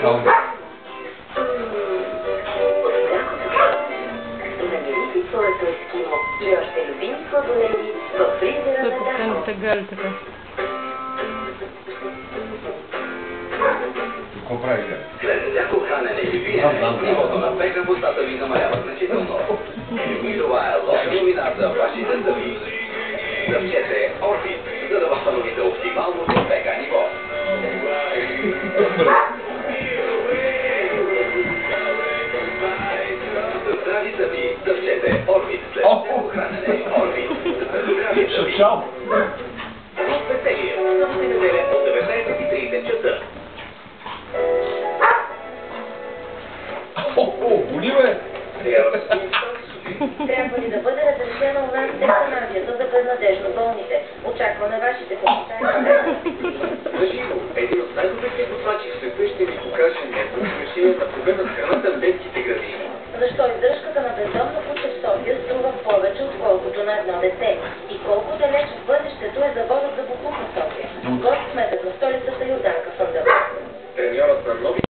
Кални. Намери си своето ескимо и още любими сладоледи в фризера на Дано. Какво прави тя? След всяко хранене и пиене, нивото на пеха в устата ви намалява значително. И това е лоша новина за вашите зъби. Съвчете Орбит, за да възстановите оптималното пеха ниво. За здрави зъби, съвчете Орбит след всяко хранене. Орбит, за здрави зъби. От веселие, само си неделя от 19:30 часа. Боли бе! Трябва ли да бъде разрешена у нас евтаназията за безнадежно болните? Очакваме вашите коментари. Каживо, един от най-добрите готвачи в света ще ви покаже негово решение на проблема с храната в детските градини. Защо издръжката на бездомно куче в София струва повече, отколкото на едно дете? И колко далеч в бъдещето е заводът за боклук на София?